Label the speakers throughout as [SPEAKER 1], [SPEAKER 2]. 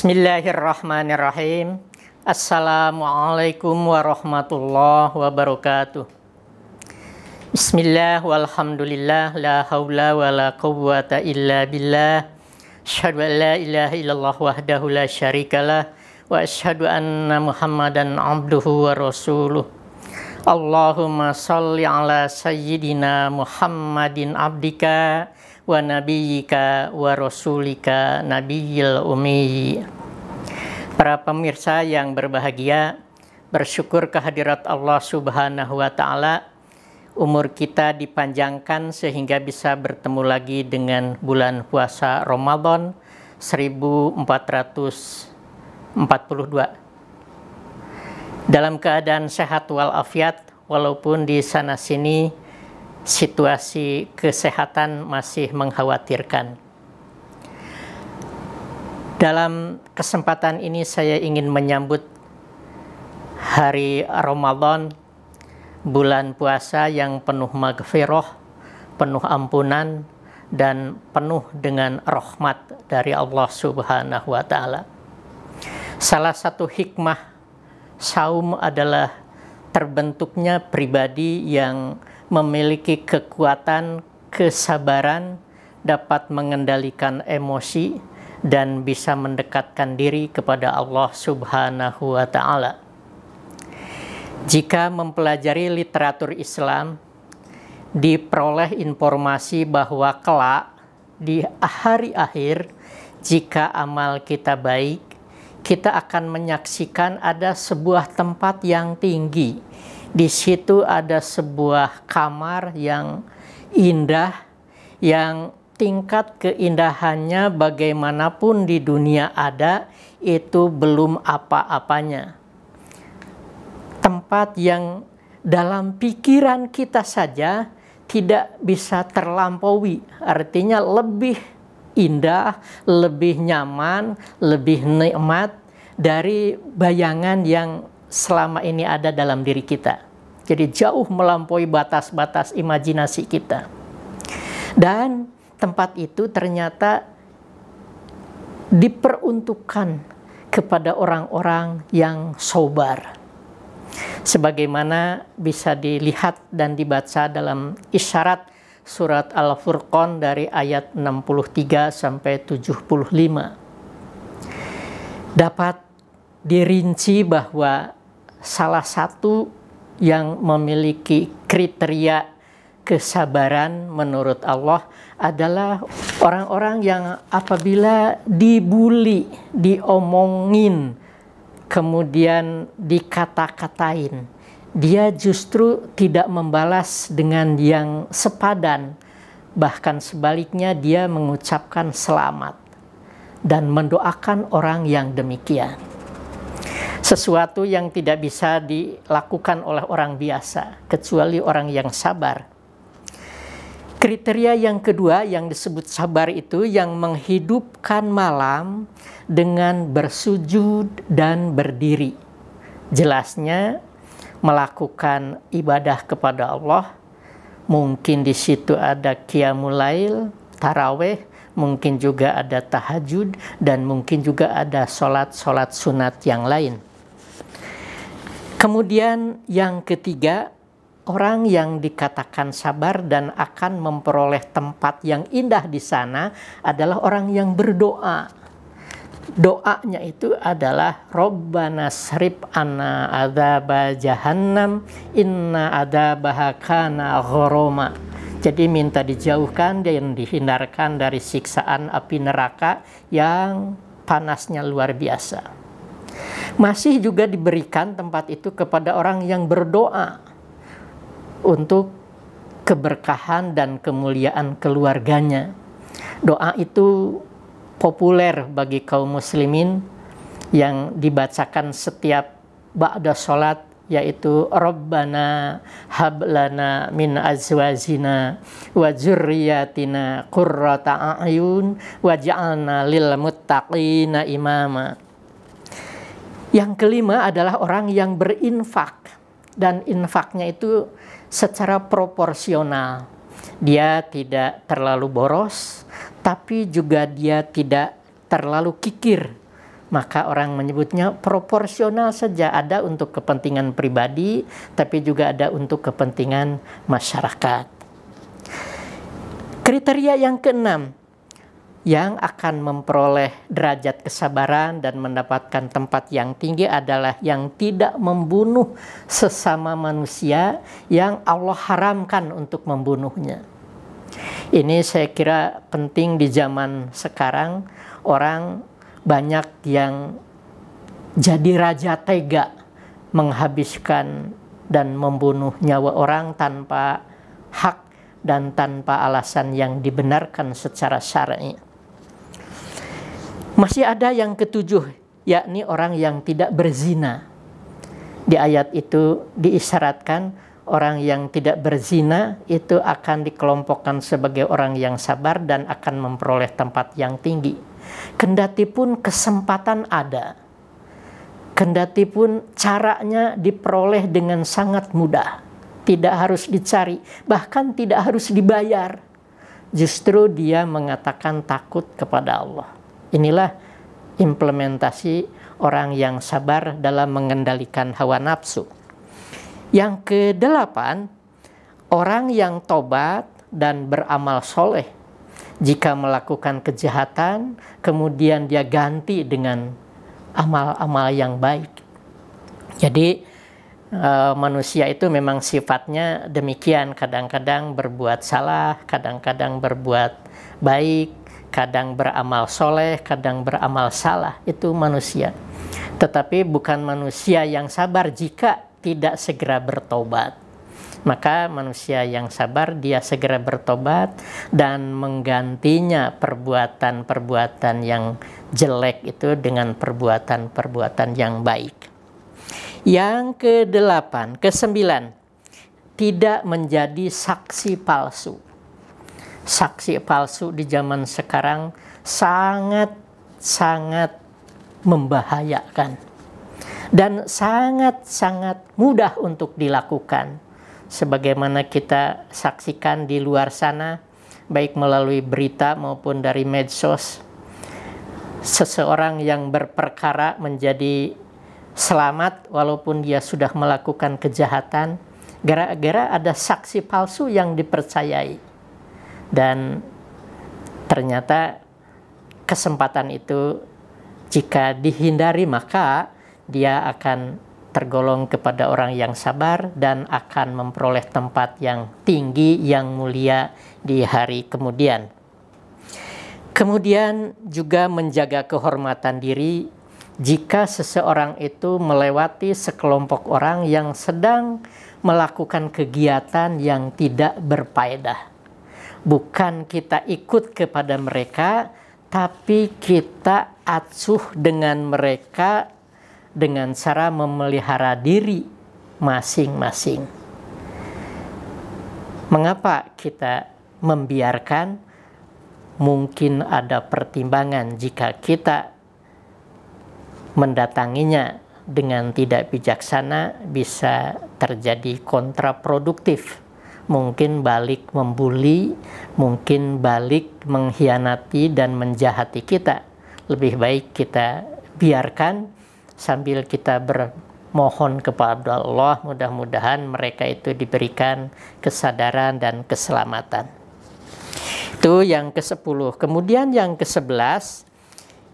[SPEAKER 1] Bismillahirrahmanirrahim. Assalamualaikum warahmatullahi wabarakatuh. Bismillah walhamdulillah la haula wa la quwwata illa billah. Asyhadu an la ilaha illallah wahdahu la syarikalah wa asyhadu anna Muhammadan abduhu wa rasuluh. Allahumma salli ala sayyidina Muhammadin abdika wa nabiyyika wa rasulika nabiyil ummi. Para pemirsa yang berbahagia, bersyukur kehadirat Allah Subhanahu wa taala, umur kita dipanjangkan sehingga bisa bertemu lagi dengan bulan puasa Ramadan 1442. Dalam keadaan sehat walafiat, walaupun di sana sini situasi kesehatan masih mengkhawatirkan. Dalam kesempatan ini saya ingin menyambut hari Ramadan, bulan puasa yang penuh maghfirah, penuh ampunan, dan penuh dengan rahmat dari Allah Subhanahu wa taala. Salah satu hikmah saum adalah terbentuknya pribadi yang memiliki kekuatan, kesabaran, dapat mengendalikan emosi, dan bisa mendekatkan diri kepada Allah Subhanahu wa ta'ala. Jika mempelajari literatur Islam, diperoleh informasi bahwa kelak di hari akhir, jika amal kita baik, kita akan menyaksikan ada sebuah tempat yang tinggi. Di situ ada sebuah kamar yang indah, yang tingkat keindahannya bagaimanapun di dunia ada, itu belum apa-apanya. Tempat yang dalam pikiran kita saja tidak bisa terlampaui, artinya lebih indah, lebih nyaman, lebih nikmat dari bayangan yang selama ini ada dalam diri kita. Jadi jauh melampaui batas-batas imajinasi kita. Dan tempat itu ternyata diperuntukkan kepada orang-orang yang sabar. Sebagaimana bisa dilihat dan dibaca dalam isyarat surat Al-Furqan dari ayat 63 sampai 75. Dapat dirinci bahwa salah satu yang memiliki kriteria kesabaran menurut Allah adalah orang-orang yang apabila dibully, diomongin, kemudian dikata-katain, dia justru tidak membalas dengan yang sepadan, bahkan sebaliknya dia mengucapkan selamat dan mendoakan orang yang demikian. Sesuatu yang tidak bisa dilakukan oleh orang biasa, kecuali orang yang sabar. Kriteria yang kedua yang disebut sabar itu yang menghidupkan malam dengan bersujud dan berdiri. Jelasnya melakukan ibadah kepada Allah, mungkin di situ ada qiyamul lail, tarawih, mungkin juga ada tahajud, dan mungkin juga ada sholat-sholat sunat yang lain. Kemudian yang ketiga, orang yang dikatakan sabar dan akan memperoleh tempat yang indah di sana adalah orang yang berdoa. Doanya itu adalah Rabbana srif anna adzaba jahannam inna adzabaha kana gharama. Jadi minta dijauhkan dan dihindarkan dari siksaan api neraka yang panasnya luar biasa. Masih juga diberikan tempat itu kepada orang yang berdoa untuk keberkahan dan kemuliaan keluarganya. Doa itu populer bagi kaum muslimin yang dibacakan setiap ba'da sholat, yaitu Rabbana hablana min azwajina wa dzurriyyatina qurrata a'yun waj'alna lil muttaqina imama. Yang kelima adalah orang yang berinfak, dan infaknya itu secara proporsional. Dia tidak terlalu boros, tapi juga dia tidak terlalu kikir maka orang menyebutnya proporsional saja. Ada untuk kepentingan pribadi, tapi juga ada untuk kepentingan masyarakat. Kriteria yang keenam, yang akan memperoleh derajat kesabaran dan mendapatkan tempat yang tinggi adalah yang tidak membunuh sesama manusia yang Allah haramkan untuk membunuhnya. Ini saya kira penting di zaman sekarang. Orang banyak yang jadi raja tega menghabiskan dan membunuh nyawa orang tanpa hak dan tanpa alasan yang dibenarkan secara syar'i. Masih ada yang ketujuh, yakni orang yang tidak berzina. Di ayat itu diisyaratkan orang yang tidak berzina itu akan dikelompokkan sebagai orang yang sabar dan akan memperoleh tempat yang tinggi. Kendati pun kesempatan ada, kendati pun caranya diperoleh dengan sangat mudah, tidak harus dicari, bahkan tidak harus dibayar. Justru dia mengatakan takut kepada Allah. Inilah implementasi orang yang sabar dalam mengendalikan hawa nafsu. Yang kedelapan, orang yang tobat dan beramal soleh. Jika melakukan kejahatan, kemudian dia ganti dengan amal-amal yang baik. Jadi manusia itu memang sifatnya demikian. Kadang-kadang berbuat salah, kadang-kadang berbuat baik, kadang beramal soleh, kadang beramal salah. Itu manusia. Tetapi bukan manusia yang sabar jika tidak segera bertobat. Maka manusia yang sabar dia segera bertobat dan menggantinya perbuatan-perbuatan yang jelek itu dengan perbuatan-perbuatan yang baik. Yang kesembilan, tidak menjadi saksi palsu. Saksi palsu di zaman sekarang sangat membahayakan dan sangat mudah untuk dilakukan. Sebagaimana kita saksikan di luar sana, baik melalui berita maupun dari medsos, seseorang yang berperkara menjadi selamat walaupun dia sudah melakukan kejahatan, gara-gara ada saksi palsu yang dipercayai. Dan ternyata kesempatan itu jika dihindari maka dia akan tergolong kepada orang yang sabar dan akan memperoleh tempat yang tinggi, yang mulia di hari kemudian. Kemudian juga menjaga kehormatan diri jika seseorang itu melewati sekelompok orang yang sedang melakukan kegiatan yang tidak berfaedah. Bukan kita ikut kepada mereka, tapi kita acuh dengan mereka dengan cara memelihara diri masing-masing. Mengapa kita membiarkan? Mungkin ada pertimbangan jika kita mendatanginya dengan tidak bijaksana bisa terjadi kontraproduktif. Mungkin balik membuli, mungkin balik mengkhianati dan menjahati kita. Lebih baik kita biarkan sambil kita bermohon kepada Allah, mudah-mudahan mereka itu diberikan kesadaran dan keselamatan. Itu yang ke-10. Kemudian yang ke-11,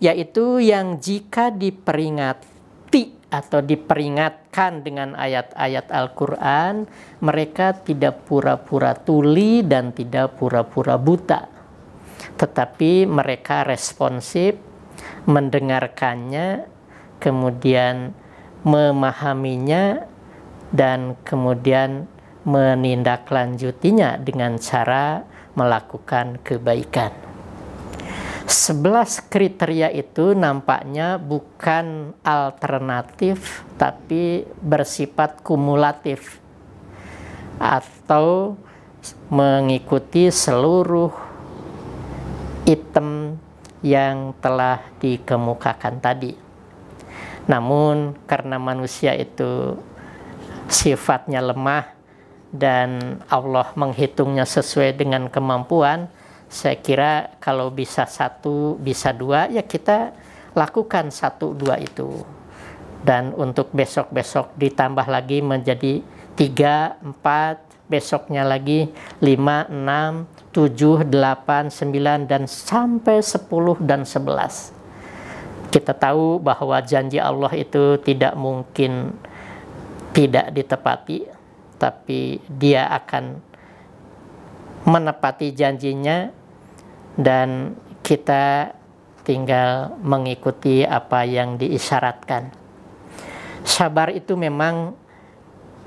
[SPEAKER 1] yaitu yang jika diperingati atau diperingatkan dengan ayat-ayat Al-Quran, mereka tidak pura-pura tuli dan tidak pura-pura buta. Tetapi mereka responsif, mendengarkannya, kemudian memahaminya, dan kemudian menindaklanjutinya dengan cara melakukan kebaikan. 11 kriteria itu nampaknya bukan alternatif, tapi bersifat kumulatif atau mengikuti seluruh item yang telah dikemukakan tadi. Namun karena manusia itu sifatnya lemah dan Allah menghitungnya sesuai dengan kemampuan, saya kira kalau bisa satu, bisa dua, ya kita lakukan 1-2 itu. Dan untuk besok-besok ditambah lagi menjadi 3, 4, besoknya lagi 5, 6, 7, 8, 9, dan sampai 10 dan 11. Kita tahu bahwa janji Allah itu tidak mungkin tidak ditepati, tapi Dia akan menepati janjinya dan kita tinggal mengikuti apa yang diisyaratkan. Sabar itu memang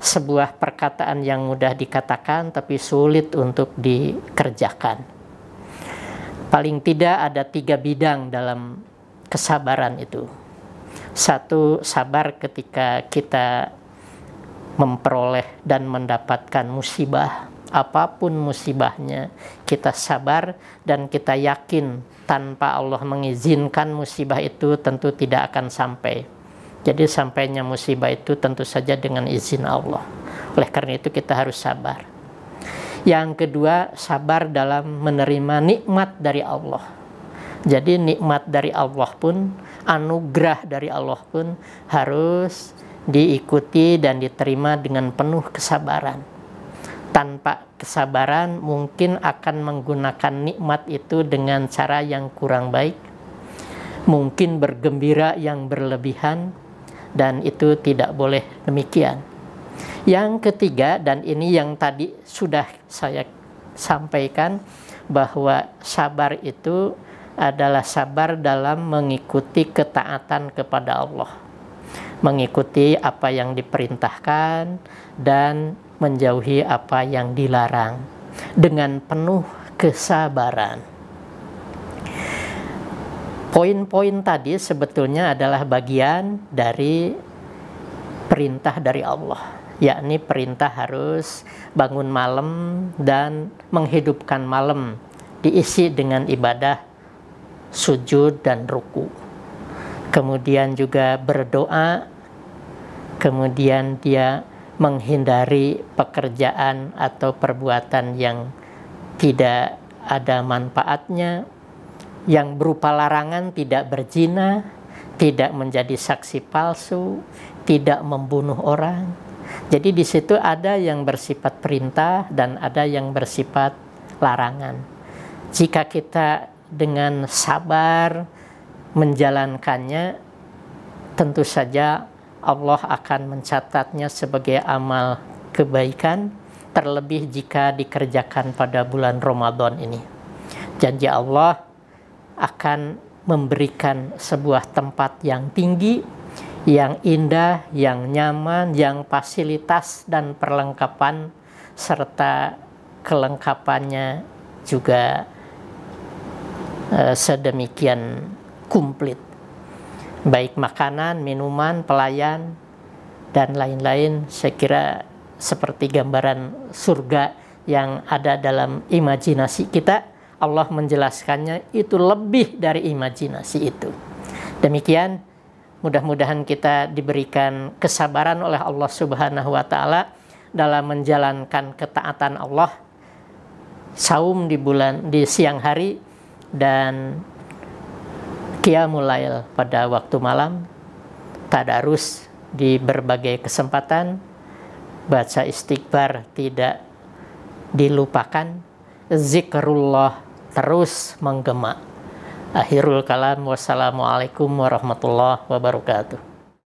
[SPEAKER 1] sebuah perkataan yang mudah dikatakan tapi sulit untuk dikerjakan. Paling tidak ada 3 bidang dalam kesabaran itu. 1, sabar ketika kita memperoleh dan mendapatkan musibah. Apapun musibahnya, kita sabar dan kita yakin tanpa Allah mengizinkan musibah itu tentu tidak akan sampai. Jadi sampainya musibah itu tentu saja dengan izin Allah. Oleh karena itu kita harus sabar. Yang kedua, sabar dalam menerima nikmat dari Allah. Jadi nikmat dari Allah pun, anugerah dari Allah pun harus diikuti dan diterima dengan penuh kesabaran. Tanpa kesabaran mungkin akan menggunakan nikmat itu dengan cara yang kurang baik, mungkin bergembira yang berlebihan, dan itu tidak boleh demikian. Yang ketiga, dan ini yang tadi sudah saya sampaikan, bahwa sabar itu adalah sabar dalam mengikuti ketaatan kepada Allah, mengikuti apa yang diperintahkan dan menjauhi apa yang dilarang dengan penuh kesabaran. Poin-poin tadi sebetulnya adalah bagian dari perintah dari Allah, yakni perintah harus bangun malam dan menghidupkan malam, diisi dengan ibadah, sujud dan ruku. Kemudian juga berdoa, kemudian dia menghindari pekerjaan atau perbuatan yang tidak ada manfaatnya, yang berupa larangan, tidak berzina, tidak menjadi saksi palsu, tidak membunuh orang. Jadi di situ ada yang bersifat perintah dan ada yang bersifat larangan. Jika kita dengan sabar menjalankannya, tentu saja Allah akan mencatatnya sebagai amal kebaikan, terlebih jika dikerjakan pada bulan Ramadan ini. Janji Allah akan memberikan sebuah tempat yang tinggi, yang indah, yang nyaman, yang fasilitas dan perlengkapan serta kelengkapannya juga sedemikian komplit, baik makanan, minuman, pelayan, dan lain-lain. Saya kira seperti gambaran surga yang ada dalam imajinasi kita, Allah menjelaskannya itu lebih dari imajinasi itu. Demikian, mudah-mudahan kita diberikan kesabaran oleh Allah Subhanahu wa Ta'ala dalam menjalankan ketaatan Allah, saum di siang hari, dan qiyamul lail pada waktu malam, tadarus di berbagai kesempatan, baca istighfar tidak dilupakan, zikrullah terus menggema. Akhirul kalam, wassalamualaikum warahmatullahi wabarakatuh.